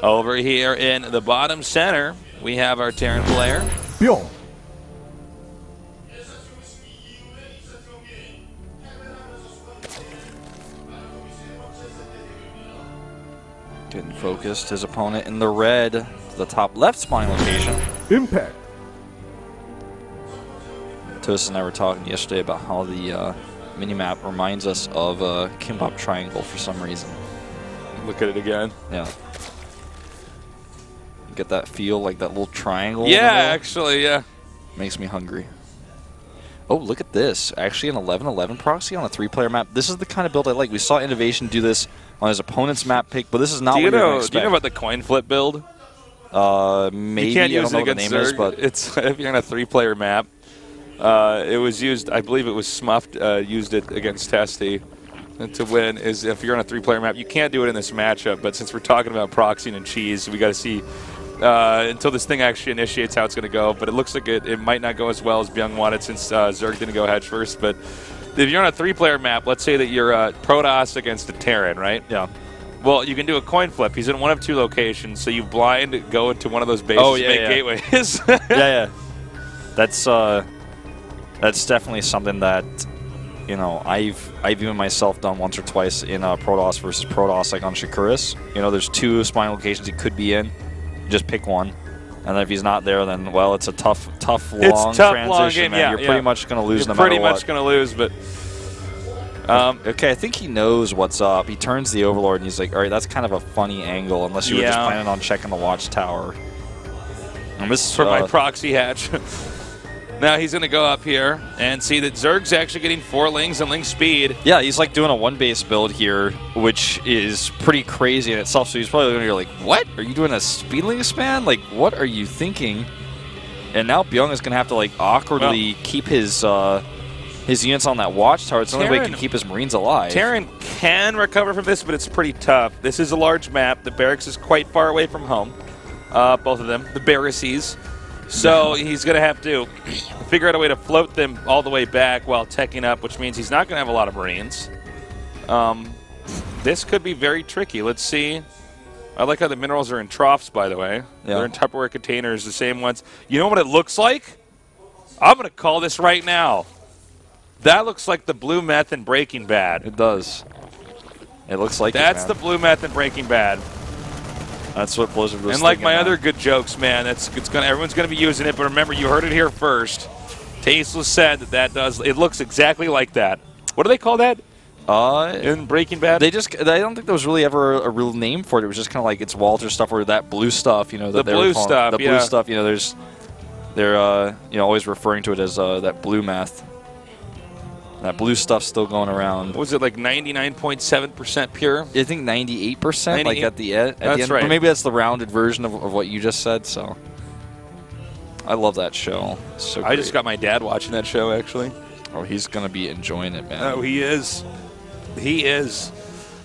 Over here in the bottom center, we have our Terran player. Bbyong. Getting focused. His opponent in the red, the top left spine location. Impact. Toast and I were talking yesterday about how the minimap reminds us of Kimbap Triangle for some reason. Look at it again. Yeah. You get that feel, like that little triangle? Yeah, actually, yeah. Makes me hungry. Oh, look at this. Actually, an 11-11 proxy on a 3-player map. This is the kind of build I like. We saw Innovation do this on his opponent's map pick, but this is not what you're going to expect. Do you know about the coin flip build? Maybe. You can't use I don't know it what the against name is, Zerg. but It's, if you're on a 3-player map, it was used, I believe it was Smuffed, used it against Testy to win, is if you're on a 3-player map. You can't do it in this matchup, but since we're talking about proxying and cheese, we got to see until this thing actually initiates how it's going to go. But it looks like it might not go as well as Bbyong wanted since Zerg didn't go hedge first. But if you're on a 3-player map, let's say that you're Protoss against a Terran, right? yeah. Well, you can do a coin flip. He's in one of 2 locations, so you blind go into one of those bases and make gateways. yeah. That's definitely something that, you know, I've even myself done once or twice in Protoss versus Protoss, like on Shakuris. You know, there's 2 spine locations he could be in. Just pick one, and then if he's not there, then well, it's a tough, long transition. Long game, man. Yeah, You're pretty much going to lose no matter what. Pretty much going to lose, but okay, I think he knows what's up. He turns the Overlord, and he's like, all right, that's kind of a funny angle, unless you were just planning on checking the watchtower. And this for my proxy hatch. Now he's going to go up here and see that Zerg's actually getting 4 Lings and Ling speed. Yeah, he's like doing a 1-base build here, which is pretty crazy in itself. So he's probably going to be like, what? Are you doing a speedling span? Like, what are you thinking? And now Bbyong is going to have to like awkwardly keep his units on that watchtower. It's the only way he can keep his Marines alive. Terran can recover from this, but it's pretty tough. This is a large map. The barracks is quite far away from home. Both of them, the barracks. So he's going to have to figure out a way to float them all the way back while teching up, which means he's not going to have a lot of Marines. This could be very tricky. Let's see. I like how the minerals are in troughs, by the way. Yeah. They're in Tupperware containers, the same ones. You know what it looks like? I'm going to call this right now. That looks like the blue meth in Breaking Bad. It does. It looks like that's the blue meth in Breaking Bad. That's what Blizzard was. And like my other good jokes, man, everyone's gonna be using it. But remember, you heard it here first. Tasteless said that does. It looks exactly like that. What do they call that? In Breaking Bad, I don't think there was really ever a real name for it. It was just kind of like it's Walter stuff or that blue stuff. You know, the blue stuff. The blue stuff. You know, they're always referring to it as that blue meth. That blue stuff's still going around. What was it, like 99.7% pure? I think 98%, like at the end. That's right. Or maybe that's the rounded version of what you just said. So I love that show. So I just got my dad watching that show, actually. Oh, he's going to be enjoying it, man. Oh, he is. He is.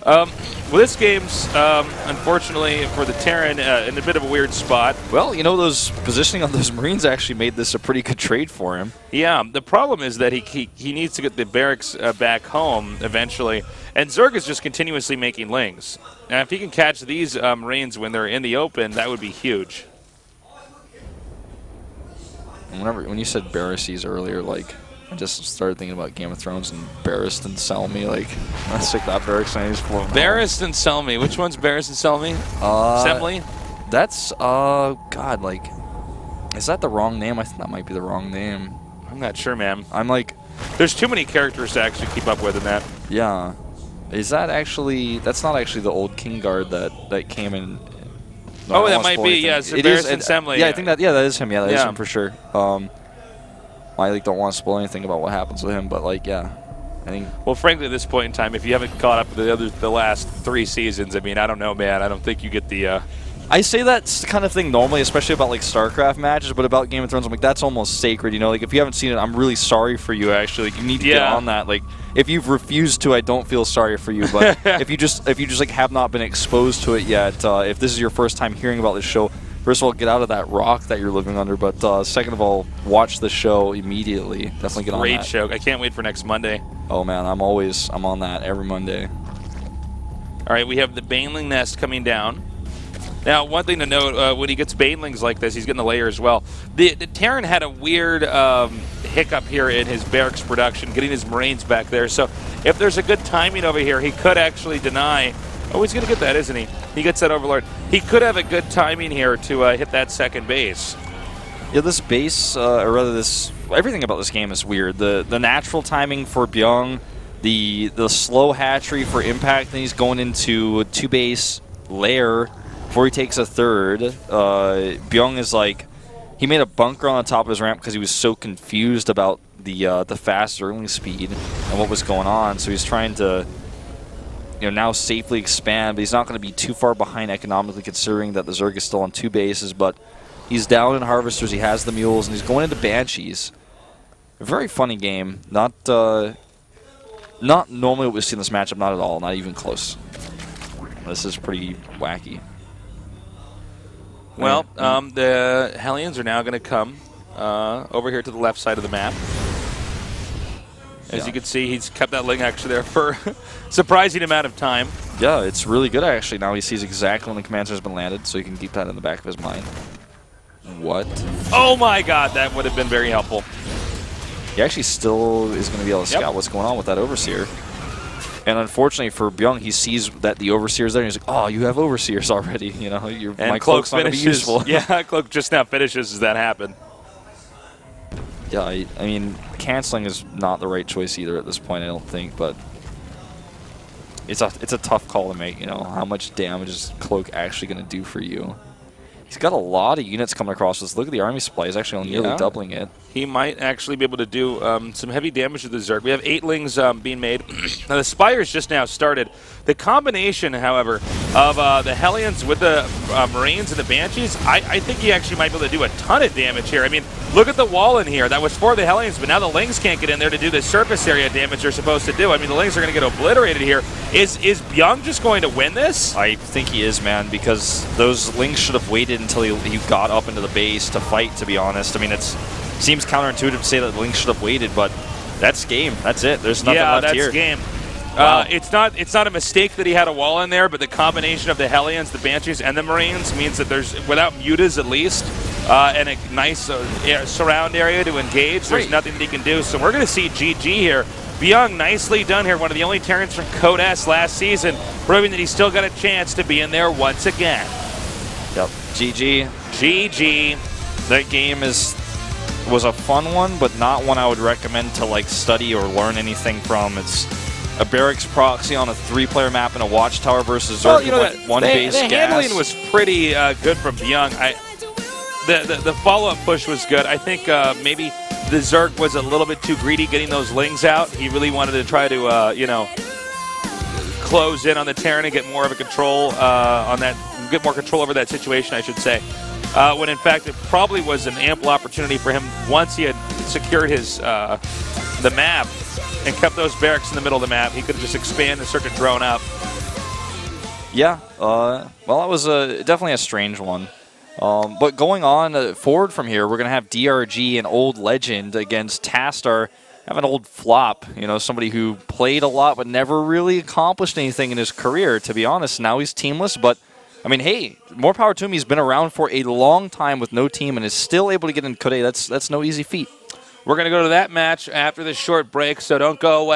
Well, this game's, unfortunately, for the Terran, in a bit of a weird spot. Well, you know, those positioning on those Marines actually made this a pretty good trade for him. Yeah, the problem is that he needs to get the barracks back home eventually. And Zerg is just continuously making Lings. And if he can catch these Marines when they're in the open, that would be huge. When you said Barrises earlier, like, I just started thinking about Game of Thrones and Barrist and Selmy. Like, let's take that barracks and I just float them Barrist and Selmy. Which one's Barrist and Selmy? Assembly? That's, God, like, is that the wrong name? I think that might be the wrong name. I'm not sure, man. I'm like... There's too many characters to actually keep up with in that. Yeah. Is that actually... That's not actually the old King Guard that came in... No, that might be, yeah. It's Barrist and Selmy. Yeah, I think that is him. Yeah, that is him for sure. I like don't want to spoil anything about what happens with him, but like, yeah, I think. Well, frankly, at this point in time, if you haven't caught up with the last 3 seasons, I mean, I don't know, man. I don't think you get the. I say that kind of thing normally, especially about like StarCraft matches, but about Game of Thrones, I'm like, that's almost sacred, you know. Like, if you haven't seen it, I'm really sorry for you. Actually, like, you need to get on that. Like, if you've refused to, I don't feel sorry for you. But if you just like have not been exposed to it yet, if this is your first time hearing about this show. First of all, get out of that rock that you're living under, but second of all, watch the show immediately. Definitely get on that. Great show. I can't wait for next Monday. Oh, man, I'm on that every Monday. All right, we have the Baneling Nest coming down. Now, one thing to note, when he gets banelings like this, he's getting the layer as well. The Terran had a weird hiccup here in his barracks production, getting his Marines back there. So if there's a good timing over here, he could actually deny. Oh, he's going to get that, isn't he? He gets that Overlord. He could have a good timing here to hit that second base. Yeah, this base, or rather this, everything about this game is weird. The natural timing for Bbyong, the slow hatchery for impact, then he's going into a 2-base lair before he takes a third. Bbyong is like, he made a bunker on the top of his ramp because he was so confused about the fast Zergling speed and what was going on. So he's trying to, now safely expand, but he's not going to be too far behind economically considering that the Zerg is still on 2 bases. But he's down in Harvesters, he has the Mules, and he's going into Banshees. A very funny game. Not normally what we see in this matchup, not at all, not even close. This is pretty wacky. Well, the Hellions are now going to come over here to the left side of the map. As you can see, he's kept that Ling actually there for a surprising amount of time. Yeah, it's really good actually. Now he sees exactly when the command center has been landed, so he can keep that in the back of his mind. What? Oh my god, that would have been very helpful. He actually still is going to be able to scout what's going on with that Overseer. And unfortunately for Bbyong, he sees that the Overseer's there, and he's like, oh, you have Overseers already. My cloak's not going to be useful. Yeah, Cloak just now finishes as that happened. Yeah, I mean, canceling is not the right choice either at this point, I don't think, but it's a tough call to make, how much damage is Cloak actually going to do for you. He's got a lot of units coming across this. Look at the army supply. He's actually nearly doubling it. He might actually be able to do some heavy damage to the Zerg. We have 8-lings being made. Now, the Spires just now started. The combination, however, of the Hellions with the Marines and the Banshees, I think he actually might be able to do a ton of damage here. I mean, look at the wall in here. That was for the Hellions, but now the Lings can't get in there to do the surface area damage they're supposed to do. I mean, the Lings are going to get obliterated here. Is Bbyong just going to win this? I think he is, man, because those Lings should have waited until he got up into the base to fight, to be honest. I mean, it seems counterintuitive to say that the Lings should have waited, but that's game. That's it. There's nothing left here. Yeah, that's game. Wow. It's not a mistake that he had a wall in there, but the combination of the Hellions, the Banshees, and the Marines means that there's, without mutas at least, and a nice surround area to engage, there's nothing that he can do. So we're going to see GG here. Bbyong, nicely done here. One of the only Terrans from Code S last season, proving that he's still got a chance to be in there once again. Yep. GG. GG. That game was a fun one, but not one I would recommend to study or learn anything from. It's a barracks proxy on a 3-player map in a watchtower versus Zerg with one base gas. The handling was pretty good from Bbyong. The follow-up push was good. I think maybe the Zerg was a little bit too greedy getting those Lings out. He really wanted to try to, close in on the Terran and get more of a control on that, get more control over that situation, I should say. When in fact it probably was an ample opportunity for him once he had secured his the map and kept those barracks in the middle of the map. He could have just expanded the circuit drone up. Yeah, well, that was definitely a strange one. But going on forward from here, we're going to have DRG, an old legend, against Tastar, have an old flop. Somebody who played a lot but never really accomplished anything in his career, to be honest. Now he's teamless, but, I mean, hey, more power to him. He's been around for a long time with no team and is still able to get in Code A. That's no easy feat. We're going to go to that match after this short break, so don't go away.